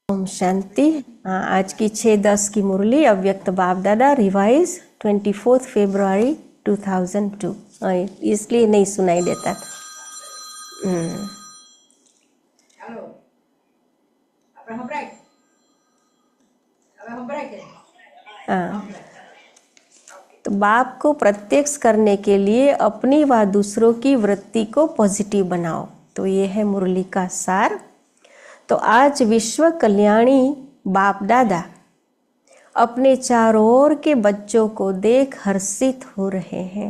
ओम शांति। आज की 6:10 की मुरली अव्यक्त बाप दादा रिवाइज 24 फरवरी 2002। इसलिए नहीं सुनाई देता था। तो बाप को प्रत्यक्ष करने के लिए अपनी व दूसरों की वृत्ति को पॉजिटिव बनाओ। तो ये है मुरली का सार। तो आज विश्व कल्याणी बाप दादा अपने चारों ओर के बच्चों को देख हर्षित हो रहे हैं।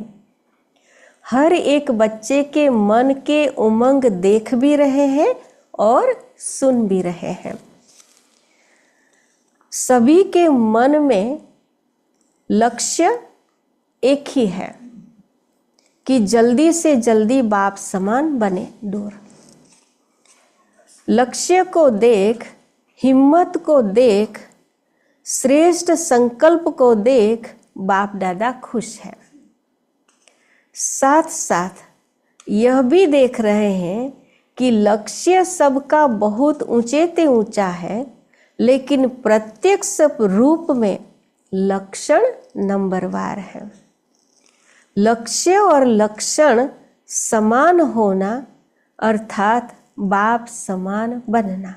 हर एक बच्चे के मन के उमंग देख भी रहे हैं और सुन भी रहे हैं। सभी के मन में लक्ष्य एक ही है कि जल्दी से जल्दी बाप समान बने दूर। लक्ष्य को देख, हिम्मत को देख, श्रेष्ठ संकल्प को देख बाप दादा खुश है। साथ साथ यह भी देख रहे हैं कि लक्ष्य सबका बहुत ऊंचे ते ऊंचा है, लेकिन प्रत्यक्ष रूप में लक्षण नंबरवार है। लक्ष्य और लक्षण समान होना अर्थात बाप समान बनना।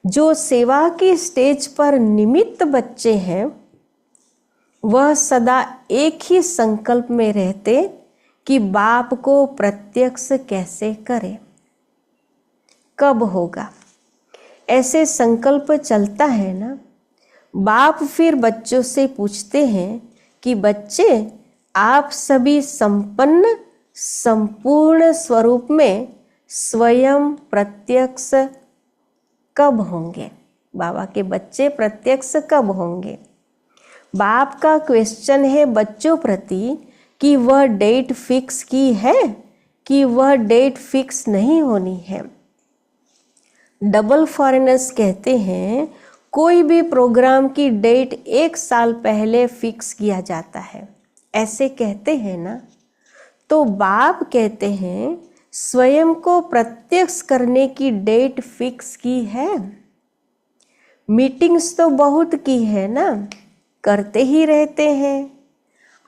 जो सेवा की स्टेज पर निमित्त बच्चे हैं वह सदा एक ही संकल्प में रहते कि बाप को प्रत्यक्ष कैसे करें, कब होगा, ऐसे संकल्प चलता है ना। बाप फिर बच्चों से पूछते हैं कि बच्चे, आप सभी संपन्न संपूर्ण स्वरूप में स्वयं प्रत्यक्ष कब होंगे? बाबा के बच्चे प्रत्यक्ष कब होंगे? बाप का क्वेश्चन है बच्चों प्रति कि वह डेट फिक्स की है कि वह डेट फिक्स नहीं होनी है। डबल फॉरेनर्स कहते हैं कोई भी प्रोग्राम की डेट 1 साल पहले फिक्स किया जाता है, ऐसे कहते हैं ना। तो बाप कहते हैं स्वयं को प्रत्यक्ष करने की डेट फिक्स की है। मीटिंग्स तो बहुत की है ना, करते ही रहते हैं।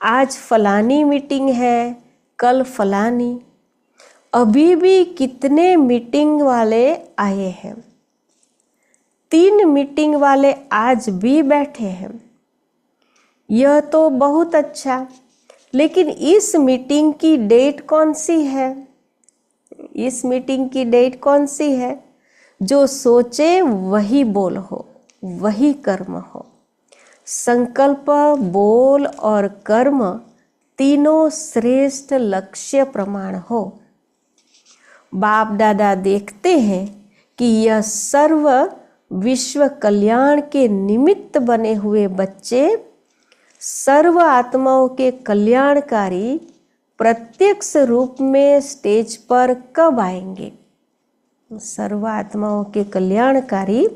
आज फलानी मीटिंग है, कल फलानी। अभी भी कितने मीटिंग वाले आए हैं। 3 मीटिंग वाले आज भी बैठे हैं। यह तो बहुत अच्छा, लेकिन इस मीटिंग की डेट कौन सी है? इस मीटिंग की डेट कौन सी है? जो सोचे वही बोल हो, वही कर्म हो। संकल्प, बोल और कर्म तीनों श्रेष्ठ लक्ष्य प्रमाण हो। बाप दादा देखते हैं कि यह सर्व विश्व कल्याण के निमित्त बने हुए बच्चे सर्व आत्माओं के कल्याणकारी प्रत्यक्ष रूप में स्टेज पर कब आएंगे? सर्व आत्माओं के कल्याणकारी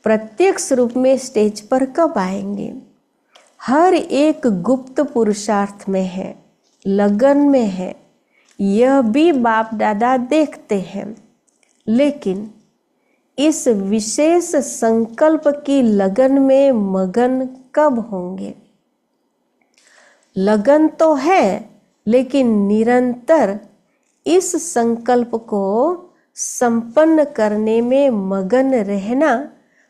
प्रत्यक्ष रूप में स्टेज पर कब आएंगे? हर एक गुप्त पुरुषार्थ में है, लगन में है। यह भी बाप दादा देखते हैं, लेकिन इस विशेष संकल्प की लगन में मगन कब होंगे? लगन तो है, लेकिन निरंतर इस संकल्प को संपन्न करने में मगन रहना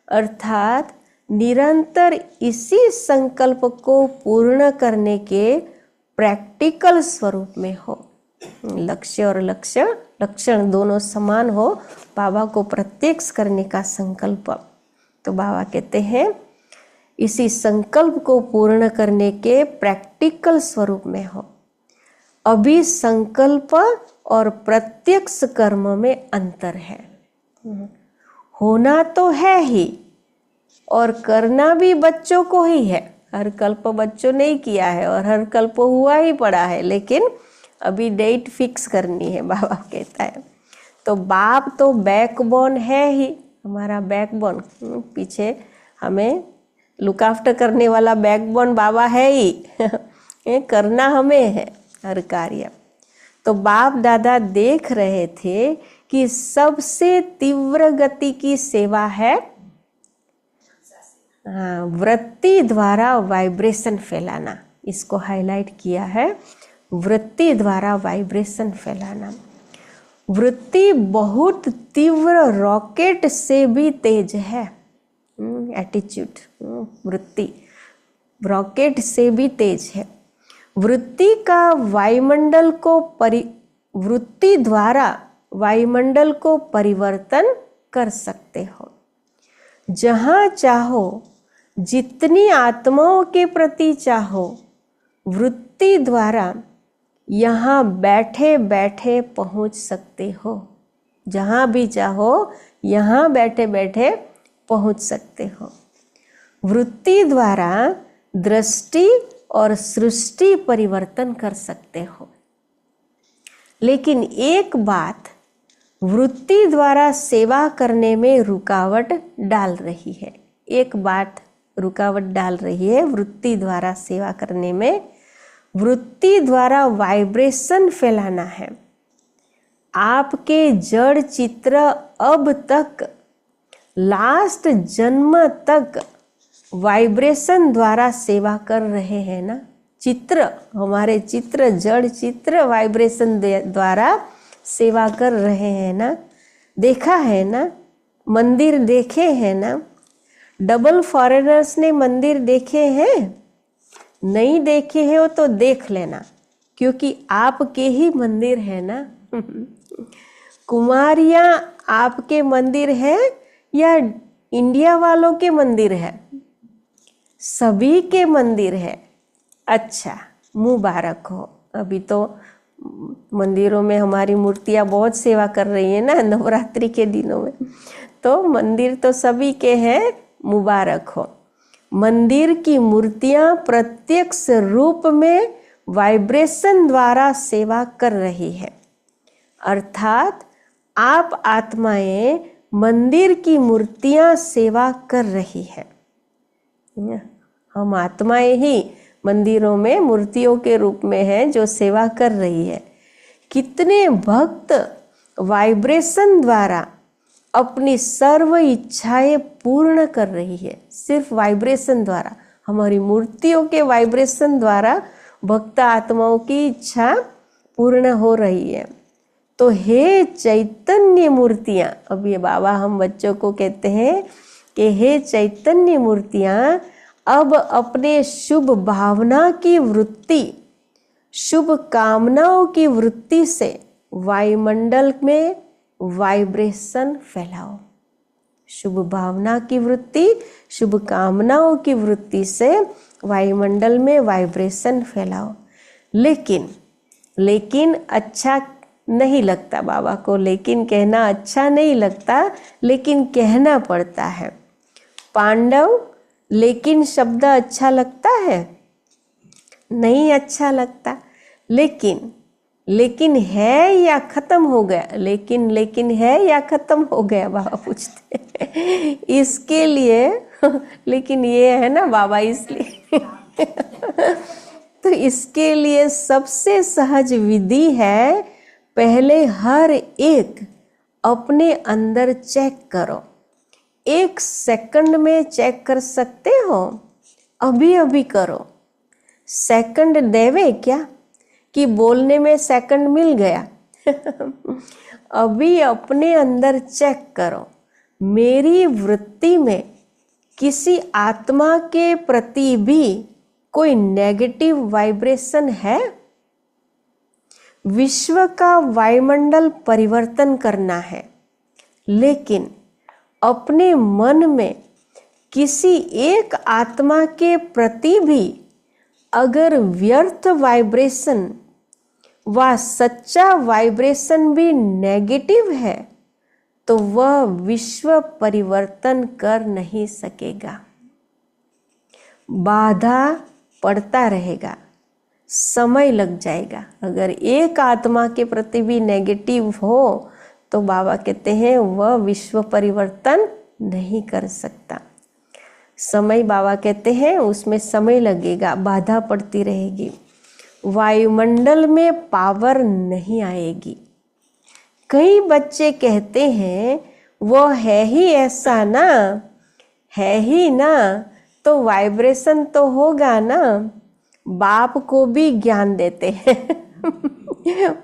अर्थात निरंतर इसी संकल्प को पूर्ण करने के प्रैक्टिकल स्वरूप में हो। लक्ष्य और लक्षण दोनों समान हो। बाबा को प्रत्यक्ष करने का संकल्प, तो बाबा कहते हैं इसी संकल्प को पूर्ण करने के प्रैक्टिकल स्वरूप में हो। अभी संकल्प और प्रत्यक्ष कर्म में अंतर है। होना तो है ही और करना भी बच्चों को ही है। हर कल्प बच्चों ने ही किया है और हर कल्प हुआ ही पड़ा है, लेकिन अभी डेट फिक्स करनी है, बाबा कहता है। तो बाप तो बैकबोन है ही, हमारा बैकबोन, पीछे हमें लुक आफ्टर करने वाला बैकबोन बाबा है ही। करना हमें है हर कार्य। तो बाप दादा देख रहे थे कि सबसे तीव्र गति की सेवा है वृत्ति द्वारा वाइब्रेशन फैलाना। इसको हाईलाइट किया है, वृत्ति द्वारा वाइब्रेशन फैलाना। वृत्ति बहुत तीव्र रॉकेट से भी तेज है। एटीट्यूड, वृत्ति रॉकेट से भी तेज है। वृत्ति का वायुमंडल को वृत्ति द्वारा वायुमंडल को परिवर्तन कर सकते हो। जहाँ चाहो, जितनी आत्माओं के प्रति चाहो, वृत्ति द्वारा यहाँ बैठे बैठे पहुँच सकते हो। जहाँ भी चाहो यहाँ बैठे बैठे पहुँच सकते हो। वृत्ति द्वारा दृष्टि और सृष्टि परिवर्तन कर सकते हो। लेकिन एक बात वृत्ति द्वारा सेवा करने में रुकावट डाल रही है। एक बात रुकावट डाल रही है वृत्ति द्वारा सेवा करने में। वृत्ति द्वारा वाइब्रेशन फैलाना है। आपके जड़ चित्र अब तक लास्ट जन्म तक वाइब्रेशन द्वारा सेवा कर रहे हैं ना। चित्र, हमारे चित्र, जड़ चित्र वाइब्रेशन द्वारा सेवा कर रहे हैं ना। देखा है ना, मंदिर देखे हैं ना। डबल फॉरेनर्स ने मंदिर देखे हैं? नहीं देखे हैं हो तो देख लेना, क्योंकि आपके ही मंदिर है ना। कुमारियाँ आपके मंदिर है या इंडिया वालों के मंदिर है? सभी के मंदिर है। अच्छा, मुबारक हो। अभी तो मंदिरों में हमारी मूर्तियाँ बहुत सेवा कर रही है ना नवरात्रि के दिनों में, तो मंदिर तो सभी के हैं, मुबारक हो। मंदिर की मूर्तियाँ प्रत्यक्ष रूप में वाइब्रेशन द्वारा सेवा कर रही है। अर्थात आप आत्माएं मंदिर की मूर्तियाँ सेवा कर रही है। हम आत्माएं ही मंदिरों में मूर्तियों के रूप में हैं जो सेवा कर रही है। कितने भक्त वाइब्रेशन द्वारा अपनी सर्व इच्छाएं पूर्ण कर रही है। सिर्फ वाइब्रेशन द्वारा, हमारी मूर्तियों के वाइब्रेशन द्वारा भक्त आत्माओं की इच्छा पूर्ण हो रही है। तो हे चैतन्य मूर्तियाँ, अब ये बाबा हम बच्चों को कहते हैं कि हे चैतन्य मूर्तियाँ, अब अपने शुभ भावना की वृत्ति, शुभ कामनाओं की वृत्ति से वायुमंडल में वाइब्रेशन फैलाओ। शुभ भावना की वृत्ति, शुभ कामनाओं की वृत्ति से वायुमंडल में वाइब्रेशन फैलाओ। लेकिन अच्छा नहीं लगता बाबा को, लेकिन कहना अच्छा नहीं लगता, लेकिन कहना पड़ता है। पांडव, लेकिन शब्द अच्छा लगता है? नहीं अच्छा लगता। लेकिन है या खत्म हो गया? लेकिन है या खत्म हो गया बाबा पूछते। इसके लिए लेकिन ये है ना बाबा, इसलिए तो इसके लिए सबसे सहज विधि है, पहले हर एक अपने अंदर चेक करो। 1 सेकंड में चेक कर सकते हो? अभी करो। सेकंड देवे क्या कि बोलने में सेकंड मिल गया? अभी अपने अंदर चेक करो, मेरी वृत्ति में किसी आत्मा के प्रति भी कोई नेगेटिव वाइब्रेशन है? विश्व का वायुमंडल परिवर्तन करना है, लेकिन अपने मन में किसी एक आत्मा के प्रति भी अगर व्यर्थ वाइब्रेशन व सच्चा वाइब्रेशन भी नेगेटिव है, तो वह विश्व परिवर्तन कर नहीं सकेगा। बाधा पड़ता रहेगा, समय लग जाएगा। अगर एक आत्मा के प्रति भी नेगेटिव हो तो बाबा कहते हैं वह विश्व परिवर्तन नहीं कर सकता। समय, बाबा कहते हैं उसमें समय लगेगा, बाधा पड़ती रहेगी, वायुमंडल में पावर नहीं आएगी। कई बच्चे कहते हैं वो है ही ऐसा ना, है ही ना, तो वाइब्रेशन तो होगा ना। बाप को भी ज्ञान देते हैं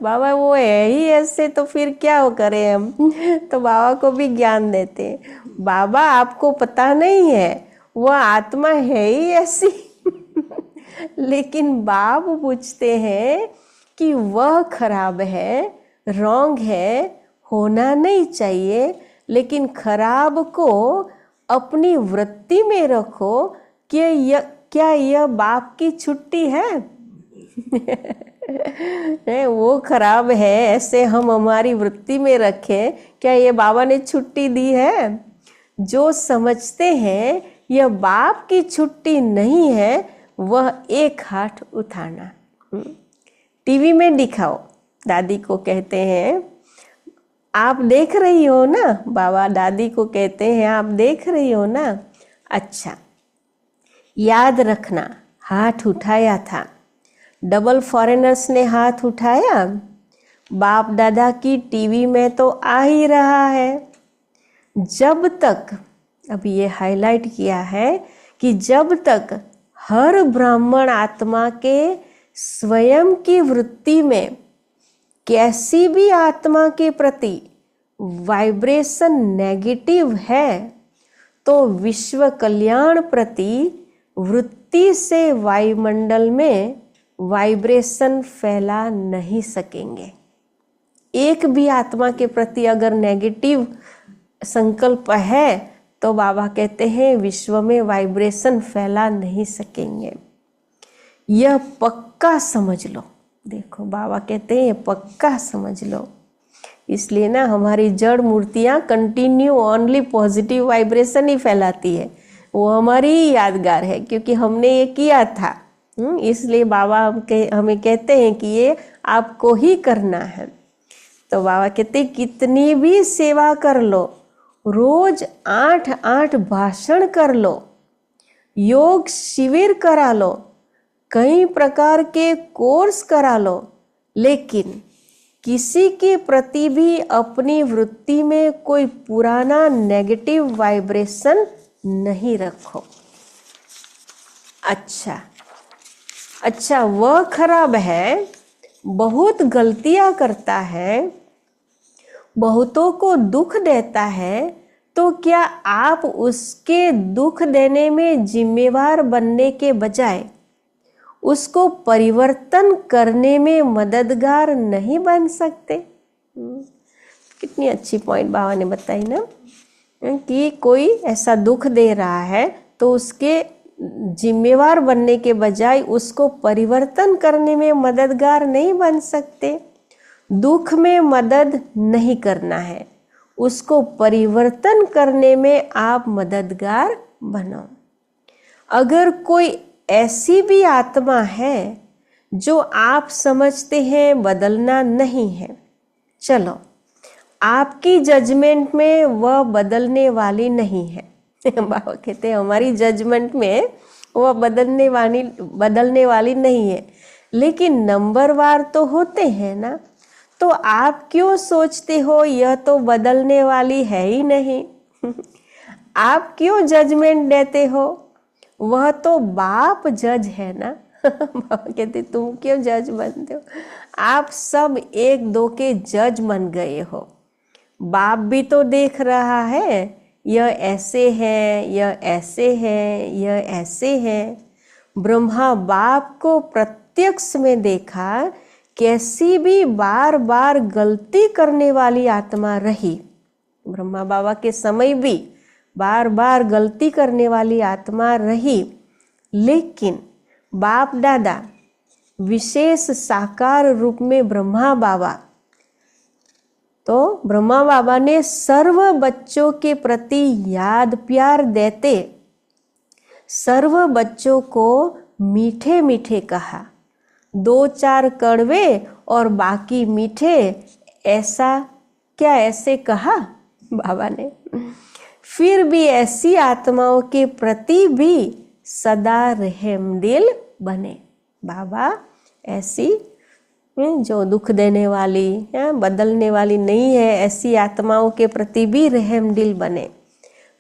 बाबा वो है ही ऐसे तो फिर क्या हो करें हम तो बाबा को भी ज्ञान देते हैं। बाबा आपको पता नहीं है वह आत्मा है ही ऐसी लेकिन बाप पूछते हैं कि वह खराब है, रॉन्ग है, होना नहीं चाहिए, लेकिन खराब को अपनी वृत्ति में रखो कि क्या यह बाप की छुट्टी है वो खराब है ऐसे हम हमारी वृत्ति में रखें, क्या ये बाबा ने छुट्टी दी है? जो समझते हैं यह बाप की छुट्टी नहीं है वह एक हाथ उठाना। टीवी में दिखाओ, दादी को कहते हैं आप देख रही हो ना, बाबा दादी को कहते हैं आप देख रही हो ना, अच्छा याद रखना हाथ उठाया था, डबल फॉरेनर्स ने हाथ उठाया, बाप दादा की टीवी में तो आ ही रहा है। जब तक, अभी ये हाईलाइट किया है कि जब तक हर ब्राह्मण आत्मा के स्वयं की वृत्ति में कैसी भी आत्मा के प्रति वाइब्रेशन नेगेटिव है तो विश्व कल्याण प्रति वृत्ति से वायुमंडल में वाइब्रेशन फैला नहीं सकेंगे। एक भी आत्मा के प्रति अगर नेगेटिव संकल्प है तो बाबा कहते हैं विश्व में वाइब्रेशन फैला नहीं सकेंगे। यह पक्का समझ लो। देखो बाबा कहते हैं पक्का समझ लो। इसलिए ना हमारी जड़ मूर्तियां कंटिन्यू ओनली पॉजिटिव वाइब्रेशन ही फैलाती है। वो हमारी यादगार है क्योंकि हमने ये किया था। इसलिए बाबा हमें कहते हैं कि ये आपको ही करना है। तो बाबा कहते हैं कितनी भी सेवा कर लो, रोज 8-8 भाषण कर लो, योग शिविर करा लो, कई प्रकार के कोर्स करा लो, लेकिन किसी के प्रति भी अपनी वृत्ति में कोई पुराना नेगेटिव वाइब्रेशन नहीं रखो। अच्छा वह खराब है, बहुत गलतियां करता है, बहुतों को दुख देता है, तो क्या आप उसके दुख देने में जिम्मेवार बनने के बजाय उसको परिवर्तन करने में मददगार नहीं बन सकते? कितनी अच्छी पॉइंट बाबा ने बताई ना कि कोई ऐसा दुख दे रहा है तो उसके जिम्मेवार बनने के बजाय उसको परिवर्तन करने में मददगार नहीं बन सकते। दुख में मदद नहीं करना है, उसको परिवर्तन करने में आप मददगार बनो। अगर कोई ऐसी भी आत्मा है जो आप समझते हैं बदलना नहीं है, चलो आपकी जजमेंट में वह बदलने वाली नहीं है बाबा कहते हैं हमारी जजमेंट में वह बदलने वाली नहीं है, लेकिन नंबरवार तो होते हैं ना। तो आप क्यों सोचते हो यह तो बदलने वाली है ही नहीं आप क्यों जजमेंट देते हो? वह तो बाप जज है ना बाबा कहते तुम क्यों जज बनते हो? आप सब एक दो के जज बन गए हो। बाप भी तो देख रहा है यह ऐसे है, यह ऐसे है, यह ऐसे है। ब्रह्मा बाप को प्रत्यक्ष में देखा, कैसी भी बार बार गलती करने वाली आत्मा रही। ब्रह्मा बाबा के समय भी बार बार गलती करने वाली आत्मा रही, लेकिन बाप दादा विशेष साकार रूप में ब्रह्मा बाबा, तो ब्रह्मा बाबा ने सर्व बच्चों के प्रति याद प्यार देते सर्व बच्चों को मीठे मीठे कहा, 2-4 कड़वे और बाकी मीठे, ऐसा क्या ऐसे कहा बाबा ने? फिर भी ऐसी आत्माओं के प्रति भी सदा रहमदिल बने। बाबा ऐसी जो दुख देने वाली बदलने वाली नहीं है, ऐसी आत्माओं के प्रति भी रहम दिल बने,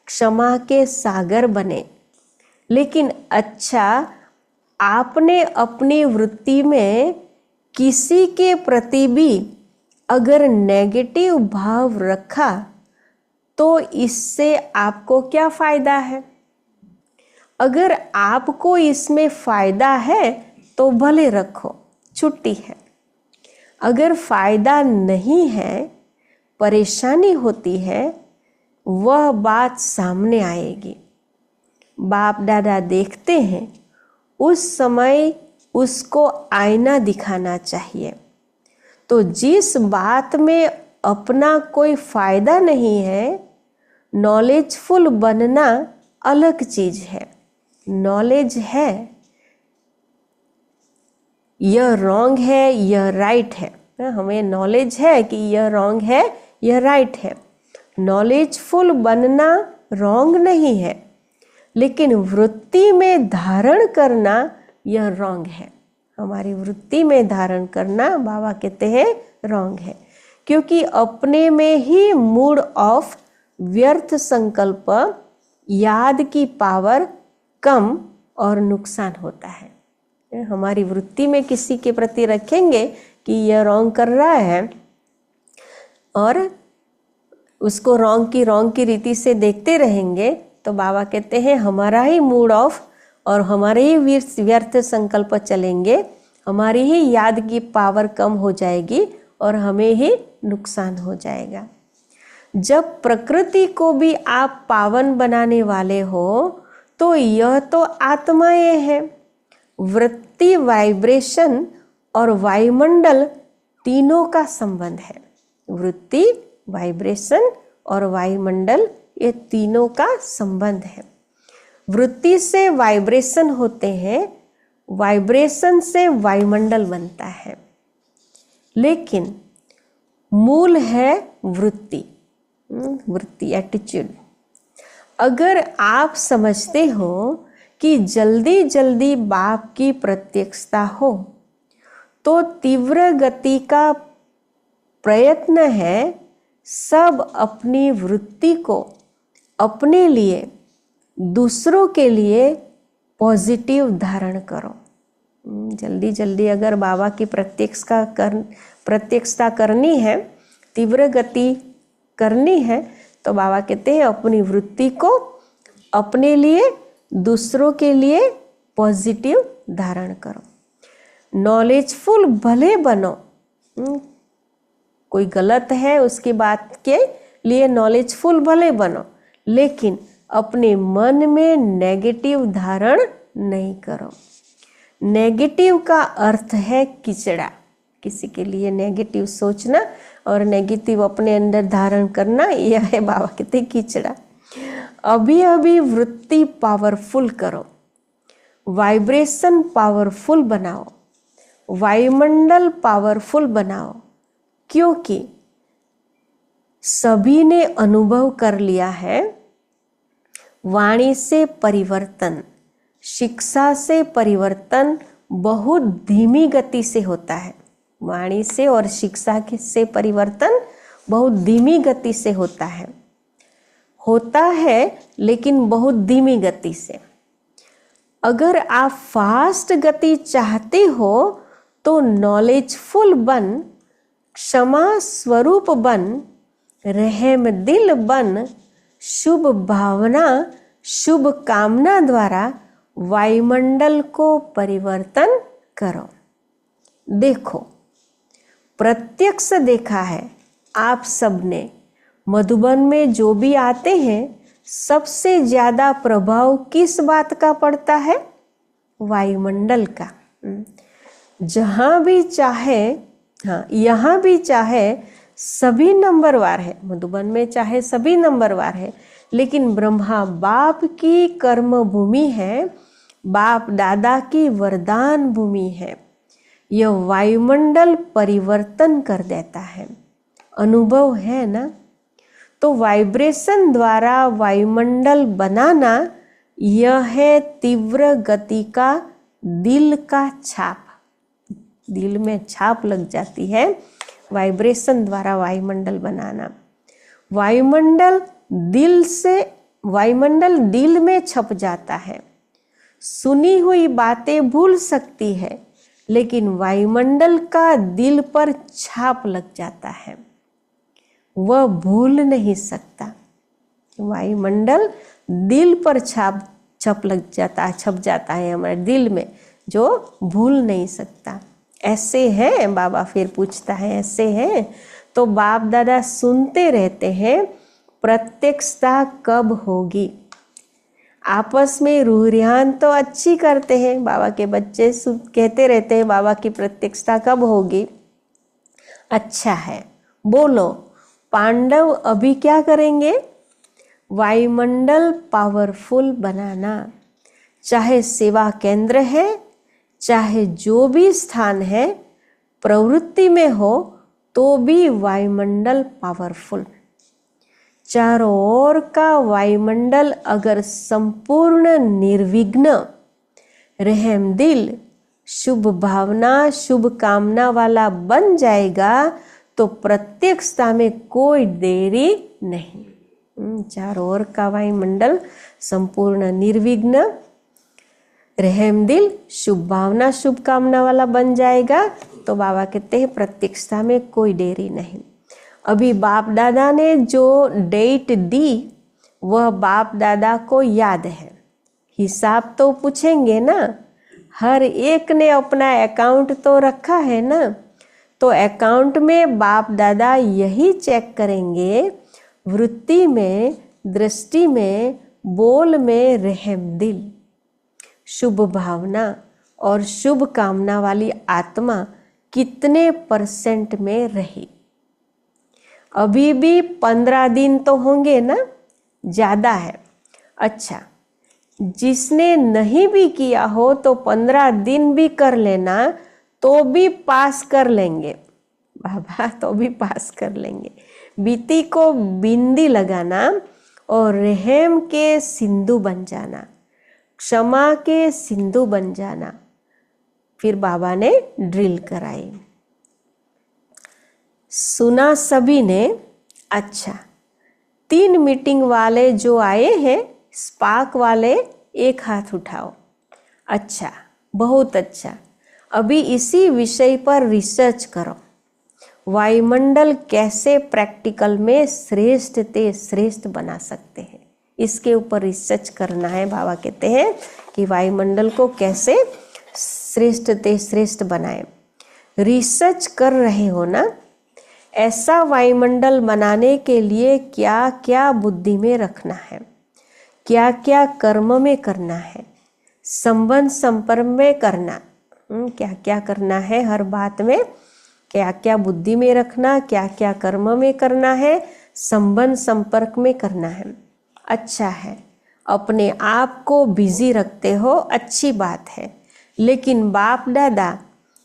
क्षमा के सागर बने। लेकिन अच्छा, आपने अपनी वृत्ति में किसी के प्रति भी अगर नेगेटिव भाव रखा तो इससे आपको क्या फायदा है? अगर आपको इसमें फायदा है तो भले रखो, छुट्टी है। अगर फायदा नहीं है, परेशानी होती है, वह बात सामने आएगी। बाप दादा देखते हैं, उस समय उसको आईना दिखाना चाहिए। तो जिस बात में अपना कोई फायदा नहीं है, नॉलेजफुल बनना अलग चीज है। नॉलेज है, यह रॉन्ग है, यह राइट है। हमें नॉलेज है कि यह रॉन्ग है, यह राइट है। नॉलेजफुल बनना रॉन्ग नहीं है, लेकिन वृत्ति में धारण करना यह रॉन्ग है। हमारी वृत्ति में धारण करना बाबा कहते हैं रॉन्ग है, क्योंकि अपने में ही मूड ऑफ व्यर्थ संकल्प, याद की पावर कम और नुकसान होता है। हमारी वृत्ति में किसी के प्रति रखेंगे कि यह रॉन्ग कर रहा है और उसको रॉन्ग की रीति से देखते रहेंगे, तो बाबा कहते हैं हमारा ही मूड ऑफ और हमारे ही व्यर्थ संकल्प चलेंगे, हमारी ही याद की पावर कम हो जाएगी और हमें ही नुकसान हो जाएगा। जब प्रकृति को भी आप पावन बनाने वाले हो तो यह तो आत्माएं हैं। वृत्ति, वाइब्रेशन और वायुमंडल तीनों का संबंध है। वृत्ति, वाइब्रेशन और वायुमंडल, ये तीनों का संबंध है। वृत्ति से वाइब्रेशन होते हैं, वाइब्रेशन से वायुमंडल बनता है, लेकिन मूल है वृत्ति, एटीट्यूड। अगर आप समझते हो कि जल्दी जल्दी बाप की प्रत्यक्षता हो, तो तीव्र गति का प्रयत्न है सब अपनी वृत्ति को अपने लिए, दूसरों के लिए पॉजिटिव धारण करो। जल्दी जल्दी अगर बाबा की प्रत्यक्षता करनी है, तीव्र गति करनी है, तो बाबा कहते हैं अपनी वृत्ति को अपने लिए, दूसरों के लिए पॉजिटिव धारण करो। नॉलेजफुल भले बनो, कोई गलत है उसकी बात के लिए नॉलेजफुल भले बनो, लेकिन अपने मन में नेगेटिव धारण नहीं करो। नेगेटिव का अर्थ है किचड़ा। किसी के लिए नेगेटिव सोचना और नेगेटिव अपने अंदर धारण करना, यह है बाबा कहते किचड़ा। अभी अभी वृत्ति पावरफुल करो, वाइब्रेशन पावरफुल बनाओ, वायुमंडल पावरफुल बनाओ, क्योंकि सभी ने अनुभव कर लिया है, वाणी से परिवर्तन, शिक्षा से परिवर्तन बहुत धीमी गति से होता है। वाणी से और शिक्षा से परिवर्तन बहुत धीमी गति से होता है, लेकिन बहुत धीमी गति से। अगर आप फास्ट गति चाहते हो तो नॉलेजफुल बन, क्षमा स्वरूप बन, रहम दिल बन, शुभ भावना, शुभ कामना द्वारा वायुमंडल को परिवर्तन करो। देखो, प्रत्यक्ष देखा है आप सबने, मधुबन में जो भी आते हैं सबसे ज्यादा प्रभाव किस बात का पड़ता है? वायुमंडल का। जहाँ भी चाहे, हाँ यहाँ भी चाहे सभी नंबरवार है, मधुबन में चाहे सभी नंबरवार है, लेकिन ब्रह्मा बाप की कर्म भूमि है, बाप दादा की वरदान भूमि है। यह वायुमंडल परिवर्तन कर देता है। अनुभव है ना? तो वाइब्रेशन द्वारा वायुमंडल बनाना, यह है तीव्र गति का दिल का छाप। दिल में छाप लग जाती है। वाइब्रेशन द्वारा वायुमंडल बनाना। वायुमंडल दिल में छप जाता है। सुनी हुई बातें भूल सकती है, लेकिन वायुमंडल का दिल पर छाप लग जाता है, वह भूल नहीं सकता। वायुमंडल दिल पर छप जाता है हमारे दिल में, जो भूल नहीं सकता। ऐसे हैं, बाबा फिर पूछता है, ऐसे हैं तो बाप दादा सुनते रहते हैं, प्रत्यक्षता कब होगी। आपस में रूह-रिहान तो अच्छी करते हैं, बाबा के बच्चे कहते रहते हैं बाबा की प्रत्यक्षता कब होगी। अच्छा है, बोलो पांडव अभी क्या करेंगे? वायुमंडल पावरफुल बनाना। चाहे सेवा केंद्र है, चाहे जो भी स्थान है, प्रवृत्ति में हो तो भी वायुमंडल पावरफुल। चारों ओर का वायुमंडल अगर संपूर्ण निर्विघ्न, रहमदिल, शुभ भावना, शुभ कामना वाला बन जाएगा तो प्रत्यक्षता में कोई देरी नहीं। चारों ओर का वायुमंडल संपूर्ण निर्विघ्न, रहमदिल, शुभ भावना, शुभ कामना वाला बन जाएगा तो बाबा कहते हैं प्रत्यक्षता में कोई देरी नहीं। अभी बाप दादा ने जो डेट दी वह बाप दादा को याद है। हिसाब तो पूछेंगे ना, हर एक ने अपना अकाउंट तो रखा है ना, तो अकाउंट में बाप दादा यही चेक करेंगे, वृत्ति में, दृष्टि में, बोल में रहमदिल, शुभ भावना और शुभ कामना वाली आत्मा कितने % में रही। अभी भी 15 दिन तो होंगे ना, ज़्यादा है। अच्छा, जिसने नहीं भी किया हो तो 15 दिन भी कर लेना तो भी पास कर लेंगे बाबा, तो भी पास कर लेंगे। बीती को बिंदी लगाना और रहम के सिंधु बन जाना, क्षमा के सिंधु बन जाना। फिर बाबा ने ड्रिल कराई, सुना सभी ने। अच्छा, 3 मीटिंग वाले जो आए हैं, स्पार्क वाले, एक हाथ उठाओ। अच्छा, बहुत अच्छा। अभी इसी विषय पर रिसर्च करो, वायुमंडल कैसे प्रैक्टिकल में श्रेष्ठ ते श्रेष्ठ बना सकते हैं, इसके ऊपर रिसर्च करना है। बाबा कहते हैं कि वायुमंडल को कैसे श्रेष्ठ ते श्रेष्ठ बनाएं। रिसर्च कर रहे हो ना, ऐसा वायुमंडल बनाने के लिए क्या क्या बुद्धि में रखना है, क्या क्या कर्म में करना है, संबंध संपर्क में करना, क्या क्या करना है, हर बात में क्या क्या बुद्धि में रखना, क्या क्या कर्म में करना है, संबंध संपर्क में करना है। अच्छा है, अपने आप को बिजी रखते हो, अच्छी बात है, लेकिन बाप दादा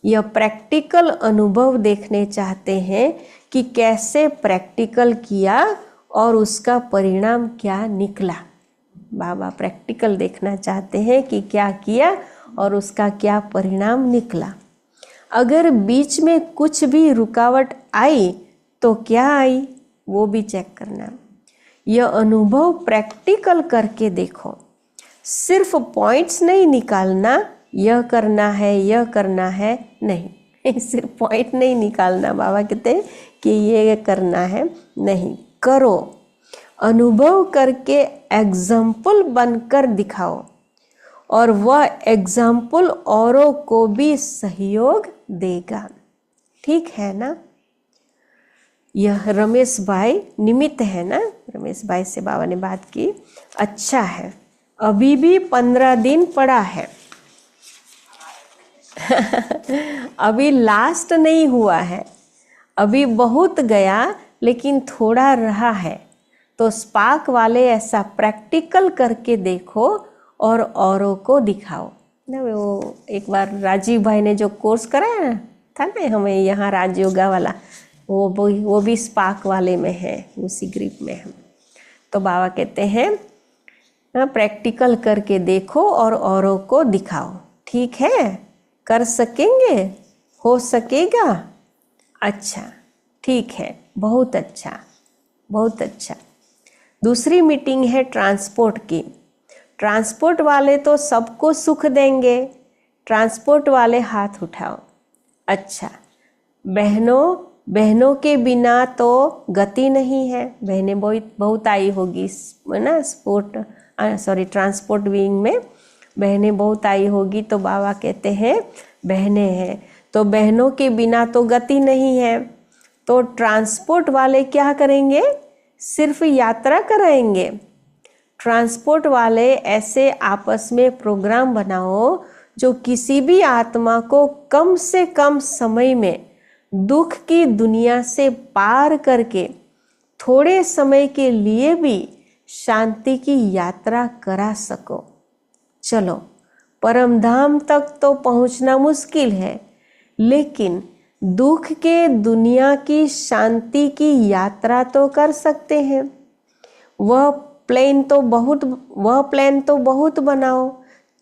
यह प्रैक्टिकल अनुभव देखने चाहते हैं कि कैसे प्रैक्टिकल किया और उसका परिणाम क्या निकला। बाबा प्रैक्टिकल देखना चाहते हैं कि क्या किया और उसका क्या परिणाम निकला। अगर बीच में कुछ भी रुकावट आई तो क्या आई, वो भी चेक करना। यह अनुभव प्रैक्टिकल करके देखो, सिर्फ पॉइंट्स नहीं निकालना, यह करना है, यह करना है, नहीं सिर्फ पॉइंट नहीं निकालना। बाबा कहते हैं कि ये करना है, नहीं, करो, अनुभव करके एग्जाम्पल बनकर दिखाओ और वह एग्जाम्पल औरों को भी सहयोग देगा। ठीक है ना। यह रमेश भाई निमित्त है ना, रमेश भाई से बाबा ने बात की। अच्छा है, अभी भी 15 दिन पड़ा है अभी लास्ट नहीं हुआ है, अभी बहुत गया लेकिन थोड़ा रहा है। तो स्पार्क वाले ऐसा प्रैक्टिकल करके देखो और औरों को दिखाओ ना। वो एक बार राजीव भाई ने जो कोर्स कराया था ना हमें यहाँ राजयोगा वाला, वो भी स्पार्क वाले में है, उसी ग्रुप में है। तो बाबा कहते हैं प्रैक्टिकल करके देखो और औरों को दिखाओ। ठीक है, कर सकेंगे, हो सकेगा? अच्छा, ठीक है, बहुत अच्छा, बहुत अच्छा। दूसरी मीटिंग है ट्रांसपोर्ट की। ट्रांसपोर्ट वाले तो सबको सुख देंगे। ट्रांसपोर्ट वाले हाथ उठाओ। अच्छा, बहनों के बिना तो गति नहीं है। बहनें बहुत आई होगी ना, ट्रांसपोर्ट विंग में बहनें बहुत आई होगी। तो बाबा कहते हैं बहनें हैं, तो बहनों के बिना तो गति नहीं है। तो ट्रांसपोर्ट वाले क्या करेंगे? सिर्फ यात्रा कराएंगे। ट्रांसपोर्ट वाले ऐसे आपस में प्रोग्राम बनाओ जो किसी भी आत्मा को कम से कम समय में दुख की दुनिया से पार करके थोड़े समय के लिए भी शांति की यात्रा करा सको। चलो, परम धाम तक तो पहुंचना मुश्किल है, लेकिन दुख के दुनिया की शांति की यात्रा तो कर सकते हैं। वह प्लान तो बहुत बनाओ।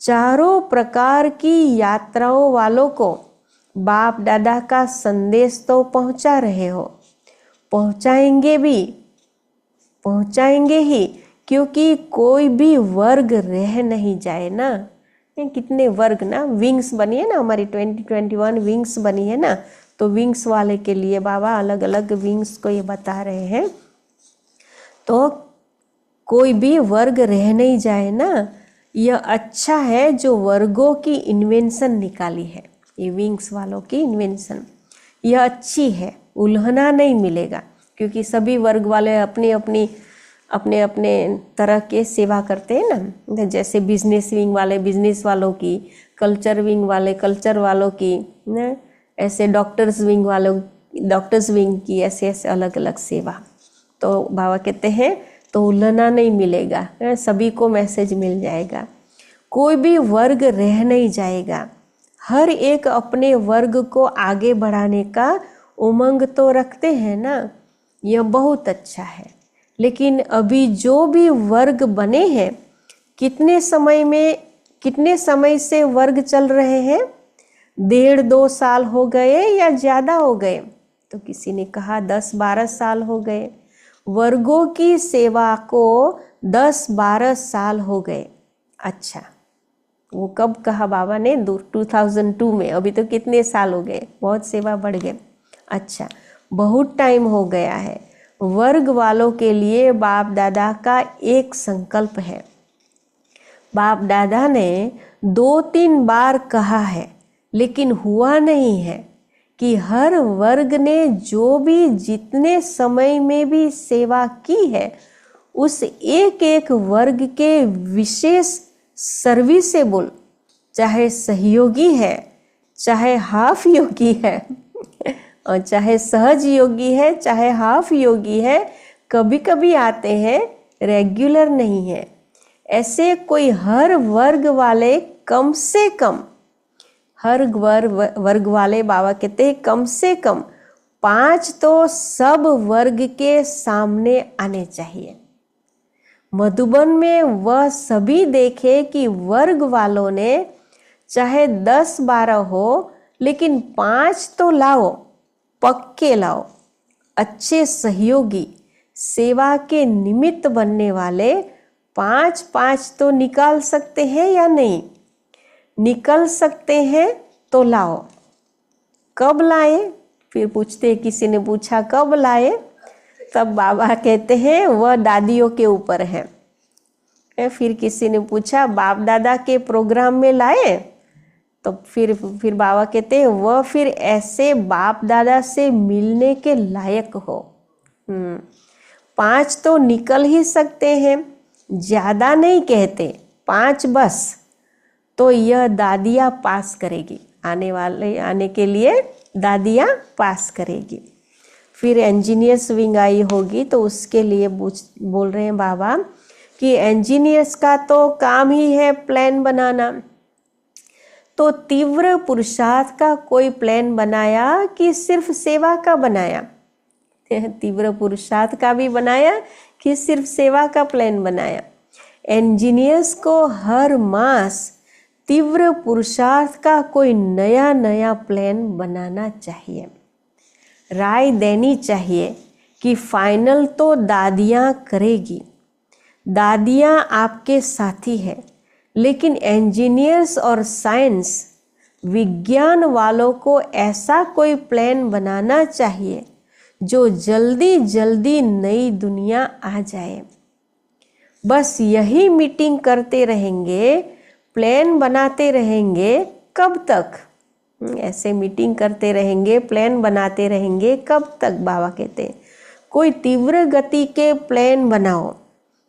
चारों प्रकार की यात्राओं वालों को बाप दादा का संदेश तो पहुंचा रहे हो, पहुंचाएंगे ही, क्योंकि कोई भी वर्ग रह नहीं जाए ना। कितने वर्ग ना, विंग्स बनी है ना, हमारी 2021 विंग्स बनी है ना। तो विंग्स वाले के लिए बाबा अलग अलग विंग्स को ये बता रहे हैं। तो कोई भी वर्ग रह नहीं जाए ना। यह अच्छा है जो वर्गों की इन्वेंशन निकाली है, ये विंग्स वालों की इन्वेंशन, यह अच्छी है। उल्हना नहीं मिलेगा, क्योंकि सभी वर्ग वाले अपने अपने तरह के सेवा करते हैं ना। जैसे बिजनेस विंग वाले बिजनेस वालों की, कल्चर विंग वाले कल्चर वालों की ना, ऐसे डॉक्टर्स विंग की ऐसे ऐसे अलग अलग सेवा। तो बाबा कहते हैं तो उल्हना नहीं मिलेगा, सभी को मैसेज मिल जाएगा। कोई भी वर्ग रह नहीं जाएगा। हर एक अपने वर्ग को आगे बढ़ाने का उमंग तो रखते हैं ना, यह बहुत अच्छा है। लेकिन अभी जो भी वर्ग बने हैं, कितने समय से वर्ग चल रहे हैं? 1.5-2 साल हो गए या ज़्यादा हो गए? तो किसी ने कहा 10-12 साल हो गए। वर्गों की सेवा को 10-12 साल हो गए। अच्छा, वो कब कहा बाबा ने? 2002 में। अभी तो कितने साल हो गए, बहुत सेवा बढ़ गए। अच्छा, बहुत टाइम हो गया है। वर्ग वालों के लिए बाप दादा का एक संकल्प है। बाप दादा ने 2-3 बार कहा है, लेकिन हुआ नहीं है कि हर वर्ग ने जो भी जितने समय में भी सेवा की है, उस एक एक वर्ग के विशेष सर्विसेबल, चाहे सहयोगी है, चाहे हाफ योगी है और चाहे सहज योगी है, चाहे हाफ योगी है, कभी कभी आते हैं, रेगुलर नहीं है। ऐसे कोई हर वर्ग वाले कम से कम, हर वर्ग वाले बाबा कहते हैं कम से कम 5 तो सब वर्ग के सामने आने चाहिए। मधुबन में वह सभी देखे कि वर्ग वालों ने चाहे 10-12 हो, लेकिन 5 तो लाओ, पक्के लाओ। अच्छे सहयोगी, सेवा के निमित्त बनने वाले 5-5 तो निकाल सकते हैं या नहीं? निकल सकते हैं तो लाओ। कब लाए? फिर पूछते, किसी ने पूछा कब लाए? तब बाबा कहते हैं वह दादियों के ऊपर है। फिर किसी ने पूछा बाप दादा के प्रोग्राम में लाए? तो फिर बाबा कहते हैं वह फिर ऐसे बाप दादा से मिलने के लायक हो। 5 तो निकल ही सकते हैं, ज़्यादा नहीं कहते, 5 बस। तो यह दादियाँ पास करेगी, आने के लिए दादियाँ पास करेगी। फिर इंजीनियर्स विंग आई होगी, तो उसके लिए बोल रहे हैं बाबा कि इंजीनियर्स का तो काम ही है प्लान बनाना। तो तीव्र पुरुषार्थ का कोई प्लान बनाया कि सिर्फ सेवा का बनाया? तीव्र पुरुषार्थ का भी बनाया कि सिर्फ सेवा का प्लान बनाया? इंजीनियर्स को हर मास तीव्र पुरुषार्थ का कोई नया नया प्लान बनाना चाहिए। राय देनी चाहिए कि फाइनल तो दादियाँ करेगी, दादियाँ आपके साथी है, लेकिन इंजीनियर्स और साइंस विज्ञान वालों को ऐसा कोई प्लान बनाना चाहिए जो जल्दी जल्दी नई दुनिया आ जाए। बस यही मीटिंग करते रहेंगे, प्लान बनाते रहेंगे, कब तक? ऐसे मीटिंग करते रहेंगे, प्लान बनाते रहेंगे, कब तक? बाबा कहते हैं कोई तीव्र गति के प्लान बनाओ,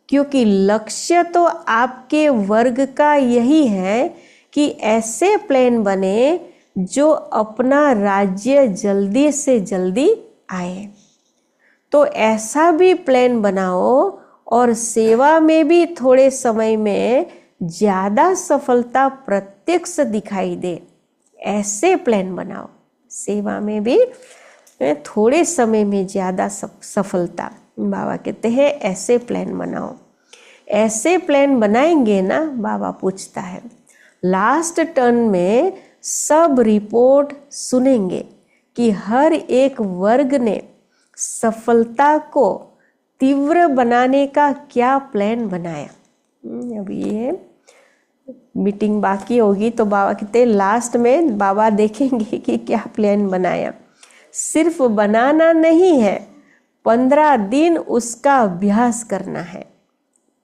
क्योंकि लक्ष्य तो आपके वर्ग का यही है कि ऐसे प्लान बने जो अपना राज्य जल्दी से जल्दी आए। तो ऐसा भी प्लान बनाओ और सेवा में भी थोड़े समय में ज़्यादा सफलता प्रत्यक्ष दिखाई दे, ऐसे प्लान बनाओ। सेवा में भी थोड़े समय में ज़्यादा सफलता, बाबा कहते हैं ऐसे प्लान बनाओ। ऐसे प्लान बनाएंगे ना, बाबा पूछता है, लास्ट टर्न में सब रिपोर्ट सुनेंगे कि हर एक वर्ग ने सफलता को तीव्र बनाने का क्या प्लान बनाया। अभी ये मीटिंग बाकी होगी तो बाबा कहते लास्ट में बाबा देखेंगे कि क्या प्लान बनाया। सिर्फ बनाना नहीं है, 15 दिन उसका अभ्यास करना है,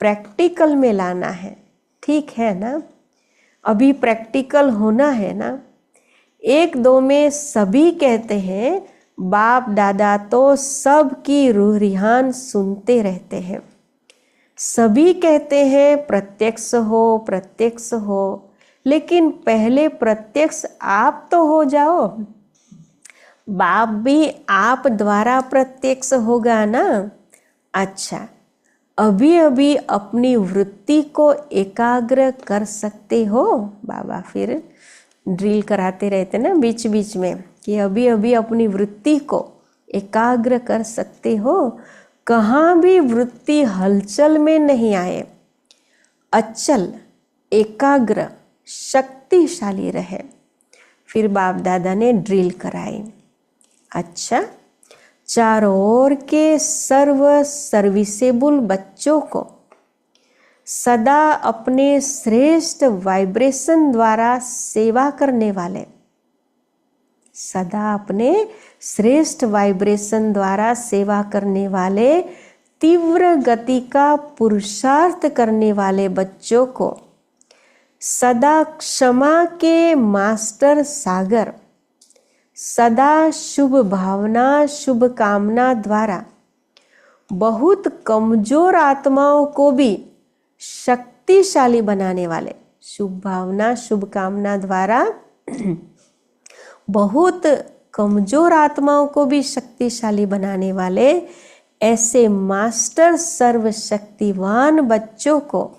प्रैक्टिकल में लाना है। ठीक है ना? अभी प्रैक्टिकल होना है ना। 1-2 में सभी कहते हैं बाप दादा तो सबकी रूह रिहान सुनते रहते हैं, सभी कहते हैं प्रत्यक्ष हो प्रत्यक्ष हो, लेकिन पहले प्रत्यक्ष आप तो हो जाओ। बाप भी आप द्वारा प्रत्यक्ष होगा ना। अच्छा, अभी अभी अपनी वृत्ति को एकाग्र कर सकते हो? बाबा फिर ड्रिल कराते रहते ना बीच बीच में कि अभी अभी अपनी वृत्ति को एकाग्र कर सकते हो? कहाँ भी वृत्ति हलचल में नहीं आए, अचल एकाग्र शक्तिशाली रहे। फिर बाप दादा ने ड्रिल कराई। अच्छा, चारों ओर के सर्विसेबल बच्चों को सदा अपने श्रेष्ठ वाइब्रेशन द्वारा सेवा करने वाले, सदा अपने श्रेष्ठ वाइब्रेशन द्वारा सेवा करने वाले, तीव्र गति का पुरुषार्थ करने वाले बच्चों को सदा क्षमा के मास्टर सागर, सदा शुभ भावना शुभ कामना द्वारा बहुत कमजोर आत्माओं को भी शक्तिशाली बनाने वाले, शुभ भावना शुभ कामना द्वारा बहुत कमजोर आत्माओं को भी शक्तिशाली बनाने वाले ऐसे मास्टर सर्वशक्तिवान बच्चों को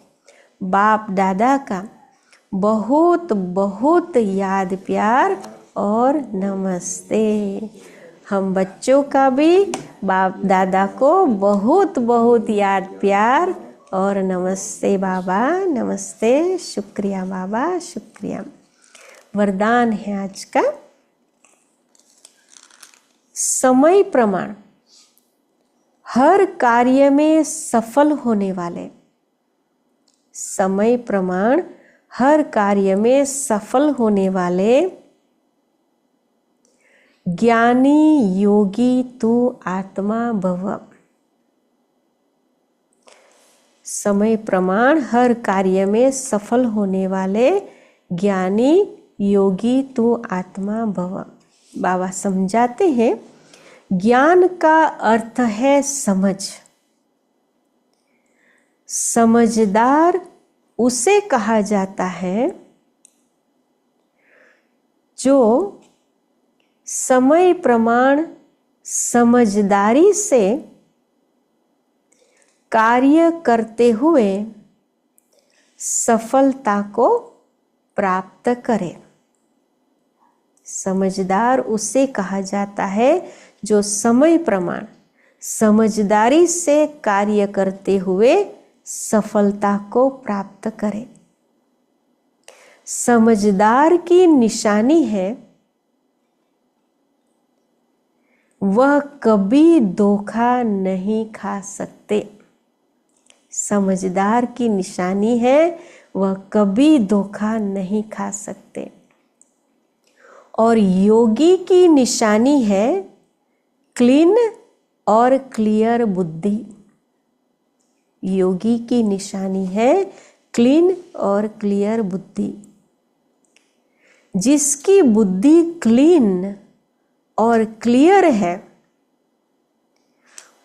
बाप दादा का बहुत बहुत याद प्यार और नमस्ते। हम बच्चों का भी बाप दादा को बहुत बहुत याद प्यार और नमस्ते बाबा, नमस्ते, शुक्रिया बाबा, शुक्रिया। वरदान है आज का, समय प्रमाण हर कार्य में सफल होने वाले, समय प्रमाण हर कार्य में सफल होने वाले ज्ञानी योगी तू आत्मा भव। समय प्रमाण हर कार्य में सफल होने वाले ज्ञानी योगी तू आत्मा भव। बाबा समझाते हैं, ज्ञान का अर्थ है समझ। समझदार उसे कहा जाता है जो समय प्रमाण समझदारी से कार्य करते हुए सफलता को प्राप्त करे। समझदार उसे कहा जाता है जो समय प्रमाण समझदारी से कार्य करते हुए सफलता को प्राप्त करे। समझदार की निशानी है वह कभी धोखा नहीं खा सकते। समझदार की निशानी है वह कभी धोखा नहीं खा सकते। और योगी की निशानी है क्लीन और क्लियर बुद्धि। योगी की निशानी है क्लीन और क्लियर बुद्धि। जिसकी बुद्धि क्लीन और क्लियर है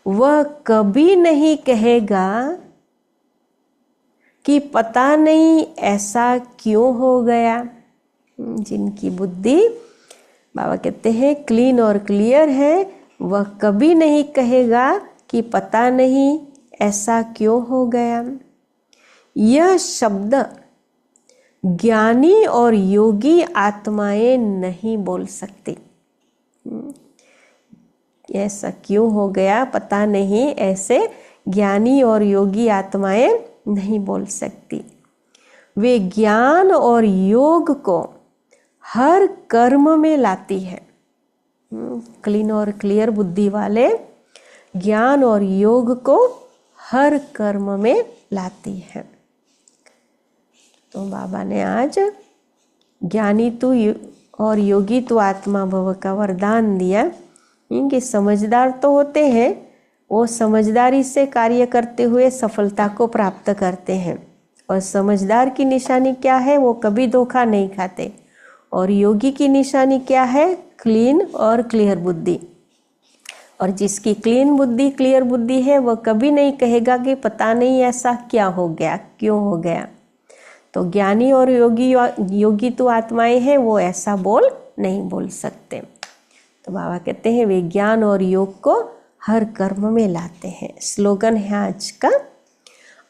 वह कभी नहीं कहेगा कि पता नहीं ऐसा क्यों हो गया। जिनकी बुद्धि बाबा कहते हैं क्लीन और क्लियर है वह कभी नहीं कहेगा कि पता नहीं ऐसा क्यों हो गया। यह शब्द ज्ञानी और योगी आत्माएं नहीं बोल सकती। ऐसा क्यों हो गया पता नहीं, ऐसे ज्ञानी और योगी आत्माएं नहीं बोल सकती। वे ज्ञान और योग को हर कर्म में लाती है। क्लीन और क्लियर बुद्धि वाले ज्ञान और योग को हर कर्म में लाती है। तो बाबा ने आज ज्ञानी तू और योगी तू आत्मा भव का वरदान दिया। इनके समझदार तो होते हैं, वो समझदारी से कार्य करते हुए सफलता को प्राप्त करते हैं। और समझदार की निशानी क्या है? वो कभी धोखा नहीं खाते। और योगी की निशानी क्या है? क्लीन और क्लियर बुद्धि। और जिसकी क्लीन बुद्धि क्लियर बुद्धि है वह कभी नहीं कहेगा कि पता नहीं ऐसा क्या हो गया, क्यों हो गया। तो ज्ञानी और योगी तो आत्माएं हैं, वो ऐसा नहीं बोल सकते। तो बाबा कहते हैं वे ज्ञान और योग को हर कर्म में लाते हैं। स्लोगन है आज का,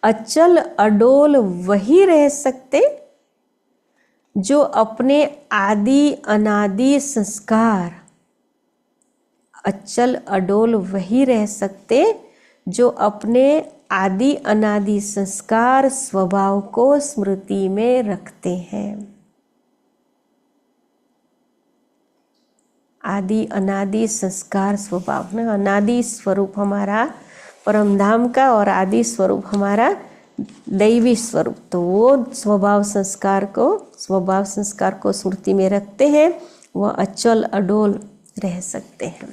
अचल अडोल वही रह सकते जो अपने आदि अनादि संस्कार। अचल अडोल वही रह सकते जो अपने आदि अनादि संस्कार स्वभाव को स्मृति में रखते हैं। आदि अनादि संस्कार स्वभाव ना, अनादि स्वरूप हमारा परमधाम का और आदि स्वरूप हमारा दैवी स्वरूप। तो वो स्वभाव संस्कार को स्मृति में रखते हैं, वह अचल अडोल रह सकते हैं।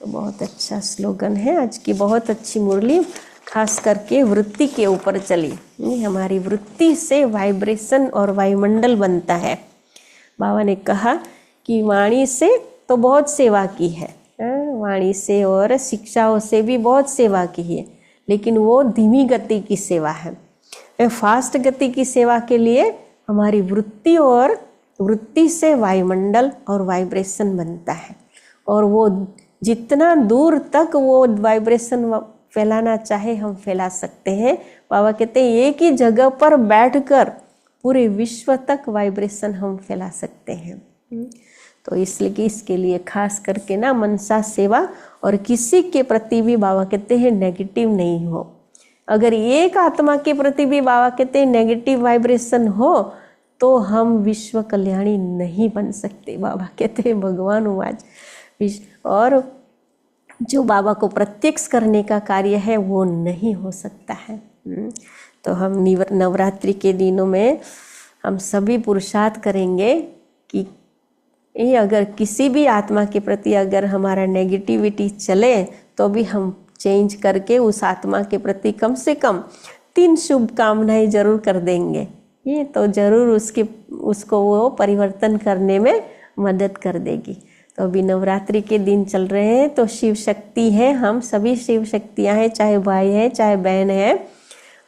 तो बहुत अच्छा स्लोगन है। आज की बहुत अच्छी मुरली खास करके वृत्ति के ऊपर चली। हमारी वृत्ति से वाइब्रेशन और वायुमंडल बनता है। बाबा ने कहा कि वाणी से तो बहुत सेवा की है, वाणी से और शिक्षाओं से भी बहुत सेवा की है, लेकिन वो धीमी गति की सेवा है। फास्ट गति की सेवा के लिए हमारी वृत्ति और वृत्ति से वायुमंडल और वाइब्रेशन बनता है। और वो जितना दूर तक वो वाइब्रेशन फैलाना चाहे हम फैला सकते हैं। बाबा कहते हैं एक ही जगह पर बैठकर पूरे विश्व तक वाइब्रेशन हम फैला सकते हैं। तो इसलिए इसके लिए खास करके ना मनसा सेवा, और किसी के प्रति भी बाबा कहते हैं नेगेटिव नहीं हो। अगर एक आत्मा के प्रति भी बाबा कहते हैं नेगेटिव वाइब्रेशन हो तो हम विश्व कल्याणी नहीं बन सकते। बाबा कहते हैं भगवान आज और जो बाबा को प्रत्यक्ष करने का कार्य है वो नहीं हो सकता है। तो हम नवरात्रि के दिनों में हम सभी पुरुषार्थ करेंगे कि ये अगर किसी भी आत्मा के प्रति अगर हमारा नेगेटिविटी चले तो भी हम चेंज करके उस आत्मा के प्रति कम से कम 3 शुभकामनाएं जरूर कर देंगे। ये तो जरूर उसको वो परिवर्तन करने में मदद कर देगी। तो अभी नवरात्रि के दिन चल रहे हैं, तो शिव शक्ति है, हम सभी शिव शक्तियाँ हैं, चाहे भाई है चाहे बहन है,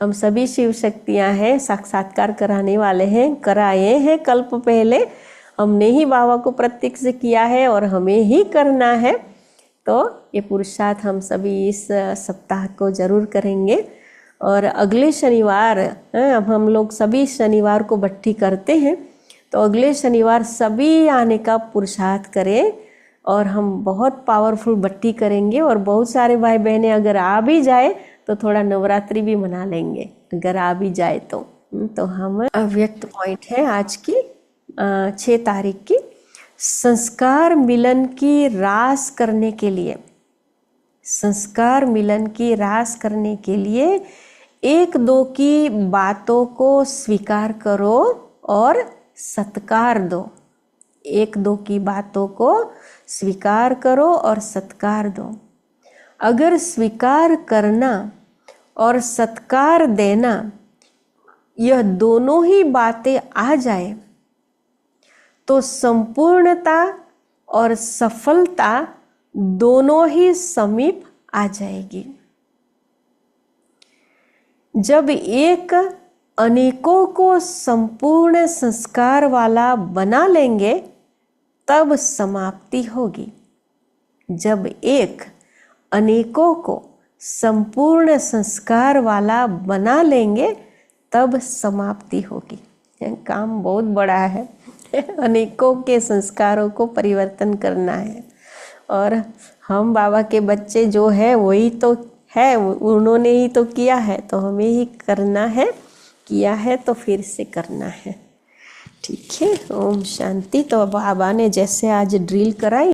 हम सभी शिव शक्तियाँ हैं। साक्षात्कार कराने वाले हैं, कराए हैं कल्प पहले, हमने ही बाबा को प्रत्यक्ष किया है और हमें ही करना है। तो ये पुरुषार्थ हम सभी इस सप्ताह को जरूर करेंगे। और अगले शनिवार हम लोग सभी शनिवार को भट्टी करते हैं, तो अगले शनिवार सभी आने का पुरुषार्थ करें और हम बहुत पावरफुल भट्टी करेंगे। और बहुत सारे भाई बहनें अगर आ भी जाए तो थोड़ा नवरात्रि भी मना लेंगे, अगर आ भी जाए तो तो हम अव्यक्त पॉइंट है आज की 6 तारीख की। संस्कार मिलन की रास करने के लिए, संस्कार मिलन की रास करने के लिए एक दो की बातों को स्वीकार करो और सत्कार दो। एक दो की बातों को स्वीकार करो और सत्कार दो। अगर स्वीकार करना और सत्कार देना यह दोनों ही बातें आ जाए तो संपूर्णता और सफलता दोनों ही समीप आ जाएगी। जब एक अनेकों को संपूर्ण संस्कार वाला बना लेंगे तब समाप्ति होगी। जब एक अनेकों को संपूर्ण संस्कार वाला बना लेंगे तब समाप्ति होगी। काम बहुत बड़ा है, अनेकों के संस्कारों को परिवर्तन करना है। और हम बाबा के बच्चे जो है वही तो है, उन्होंने ही तो किया है, तो हमें ही करना है। किया है तो फिर से करना है। ठीक है, ओम शांति। तो बाबा ने जैसे आज ड्रिल कराई